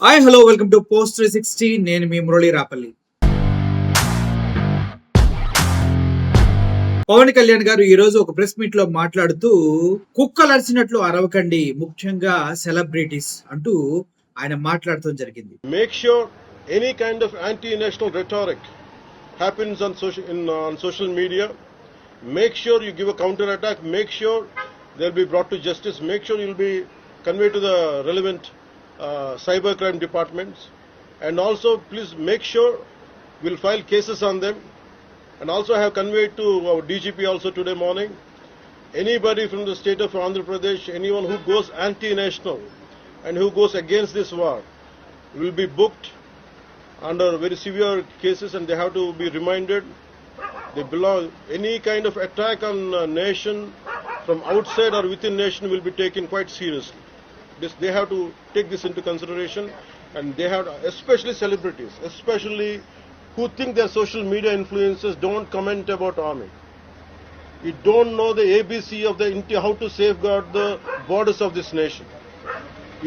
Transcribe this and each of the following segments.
Hi hello welcome to post 360. నేను మీ మురళి రాపల్లి. పవన్ కళ్యాణ్ గారు ఈ రోజు ఒక ప్రెస్ మీట్ లో మాట్లాడుతూ కుక్కలు అరిచినట్లు అరవకండి, ముఖ్యంగా సెలబ్రిటీస్ అంటూ ఆయన మాట్లాడటం జరిగింది. Make sure any kind of anti-national rhetoric happens on social media. Make sure you give a counter attack. Make sure they'll be brought to justice. Make sure you'll be conveyed to the relevant cybercrime departments, and also please make sure we'll file cases on them, and also I have conveyed to our DGP also today morning, anybody from the state of Andhra Pradesh, anyone who goes anti-national and who goes against this war will be booked under very severe cases, and they have to be reminded they belong. Any kind of attack on a nation from outside or within nation will be taken quite seriously. They have to take this into consideration, and they have to, especially celebrities, especially who think they're social media influencers, don't comment about army. You don't know the ABC of the how to safeguard the borders of this nation.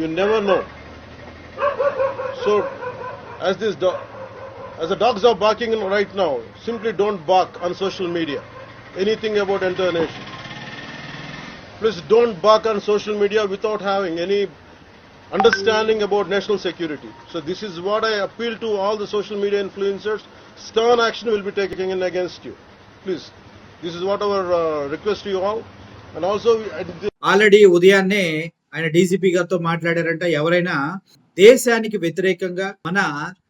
You never know. So, as the dogs are barking right now, simply don't bark on social media anything about entire nation. Please don't bark on social media without having any understanding about national security. So this is what I appeal to all the social media influencers. Stern action will be taken against you. Please, this is what our request to you all. And also, already ఉదయాన్నే ఆయన DGP గారితో మాట్లాడారంట. ఎవరైనా దేశానికి వ్యతిరేకంగా, మన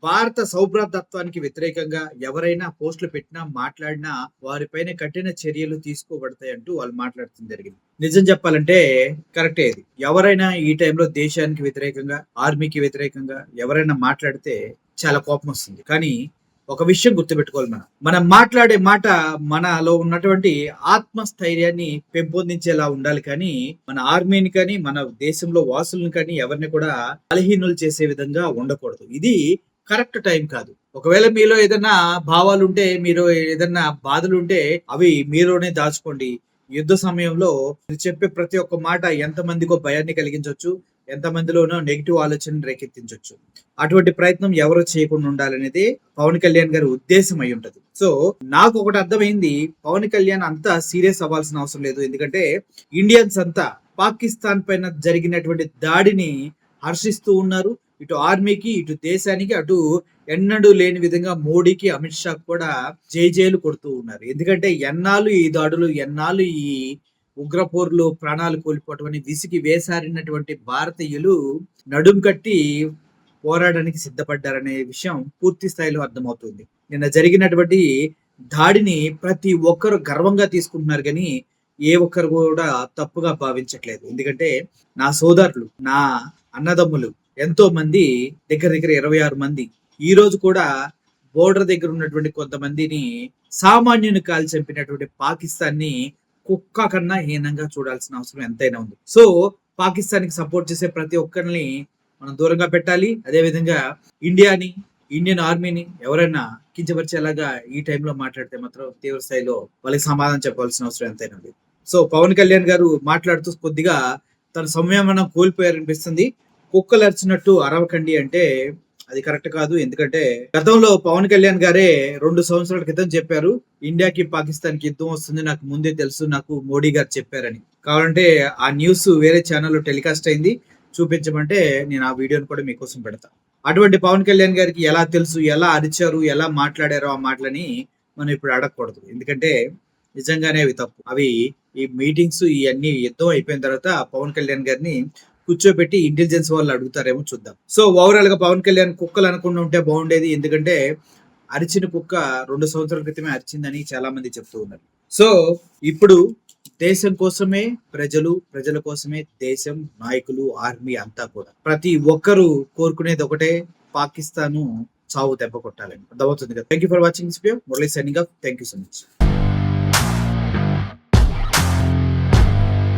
భారత సౌభ్రాతత్వానికి వ్యతిరేకంగా ఎవరైనా పోస్టులు పెట్టినా మాట్లాడినా వారిపైన కఠిన చర్యలు తీసుకోబడతాయి అంటూ వాళ్ళు మాట్లాడుతుంది జరిగింది. నిజం చెప్పాలంటే కరెక్టే ఇది. ఎవరైనా ఈ టైంలో దేశానికి వ్యతిరేకంగా, ఆర్మీకి వ్యతిరేకంగా ఎవరైనా మాట్లాడితే చాలా కోపం వస్తుంది. కానీ ఒక విషయం గుర్తుపెట్టుకోవాలి, మనం మాట్లాడే మాట మనలో ఉన్నటువంటి ఆత్మస్థైర్యాన్ని పెంపొందించేలా ఉండాలి. కానీ మన ఆర్మీని కానీ, మన దేశంలో వాసులను కానీ ఎవరిని కూడా బలహీనులు చేసే విధంగా ఉండకూడదు. ఇది కరెక్ట్ టైం కాదు. ఒకవేళ మీలో ఏదైనా భావాలు ఉంటే, మీరు ఏదైనా బాధలు ఉంటే అవి మీలోనే దాచుకోండి. యుద్ధ సమయంలో చెప్పే ప్రతి ఒక్క మాట ఎంతమందికో భయాన్ని కలిగించవచ్చు, ఎంతమందిలోనో నెగిటివ్ ఆలోచనలు రేకెత్తించవచ్చు. అటువంటి ప్రయత్నం ఎవరు చేయకుండా ఉండాలనేది పవన్ కళ్యాణ్ గారి ఉద్దేశం అయి ఉంటది. సో నాకు ఒకటి అర్థమైంది, పవన్ కళ్యాణ్ అంతా సీరియస్ అవ్వాల్సిన అవసరం లేదు. ఎందుకంటే ఇండియన్స్ అంతా పాకిస్తాన్ పైన జరిగినటువంటి దాడిని హర్షిస్తూ ఉన్నారు. ఇటు ఆర్మీకి, ఇటు దేశానికి, అటు ఎన్నడూ లేని విధంగా మోడీకి, అమిత్ షా కూడా జైలు కొడుతూ ఉన్నారు. ఎందుకంటే ఎన్నాళ్ళు ఈ దాడులు, ఎన్నాళ్ళు ఈ ఉగ్రపోర్లు ప్రాణాలు కోల్పోవటం అని విసిగి వేసారినటువంటి భారతీయులు నడుం కట్టి పోరాడానికి సిద్ధపడ్డారనే విషయం పూర్తి స్థాయిలో అర్థమవుతుంది. నిన్న జరిగినటువంటి దాడిని ప్రతి ఒక్కరు గర్వంగా తీసుకుంటున్నారు, కానీ ఏ ఒక్కరు కూడా తప్పుగా భావించట్లేదు. ఎందుకంటే నా సోదరులు, నా అన్నదమ్ములు ఎంతో మంది, దగ్గర 26 మంది ఈ రోజు కూడా బోర్డర్ దగ్గర ఉన్నటువంటి కొంతమందిని సామాన్యుని కాల్ చంపినటువంటి పాకిస్తాన్ ని కుక్క కన్నా హీనంగా చూడాల్సిన అవసరం ఎంతైనా ఉంది. సో పాకిస్తాన్ కి సపోర్ట్ చేసే ప్రతి ఒక్కరిని మనం దూరంగా పెట్టాలి. అదే విధంగా ఇండియాని, ఇండియన్ ఆర్మీని ఎవరైనా కించపరిచేలాగా ఈ టైంలో మాట్లాడితే మాత్రం తీవ్ర స్థాయిలో వాళ్ళకి సమాధానం చెప్పాల్సిన అవసరం ఎంతైనా ఉంది. సో పవన్ కళ్యాణ్ గారు మాట్లాడుతూ కొద్దిగా తన సంయమనం కోల్పోయారనిపిస్తుంది. కుక్కలు అరిచినట్టు అరవకండి అంటే అది కరెక్ట్ కాదు. ఎందుకంటే గతంలో పవన్ కళ్యాణ్ గారే 2 సంవత్సరాల క్రితం చెప్పారు, ఇండియాకి పాకిస్తాన్ కి యుద్ధం వస్తుంది, నాకు ముందే తెలుసు, నాకు మోడీ గారు చెప్పారని. కావాలంటే ఆ న్యూస్ వేరే ఛానల్లో టెలికాస్ట్ అయింది, చూపించమంటే నేను ఆ వీడియోని కూడా మీకోసం పెడతా. అటువంటి పవన్ కళ్యాణ్ గారికి ఎలా తెలుసు, ఎలా అరిచారు, ఎలా మాట్లాడారో ఆ మాటలని మనం ఇప్పుడు అడగకూడదు. ఎందుకంటే నిజంగానే అవి తప్పు. అవి ఈ మీటింగ్స్ ఇవన్నీ యుద్ధం అయిపోయిన తర్వాత పవన్ కళ్యాణ్ గారిని కూర్చోబెట్టి ఇంటెలిజెన్స్ వాళ్ళు అడుగుతారేమో చూద్దాం. సో ఓవరాల్ గా పవన్ కళ్యాణ్ కుక్కలు అనుకుండా ఉంటే బాగుండేది. ఎందుకంటే అరిచిన కుక్క 2 సంవత్సరాల క్రితమే అరిచిందని చాలా మంది చెప్తూ ఉన్నారు. సో ఇప్పుడు దేశం కోసమే ప్రజలు, ప్రజల కోసమే దేశం, నాయకులు, ఆర్మీ అంతా కూడా ప్రతి ఒక్కరు కోరుకునేది ఒకటే, పాకిస్తాన్ చావు దెబ్బ కొట్టాలని. అర్థమవుతుంది కదా. Thank you for watching this video. Murali signing off. Thank you so much.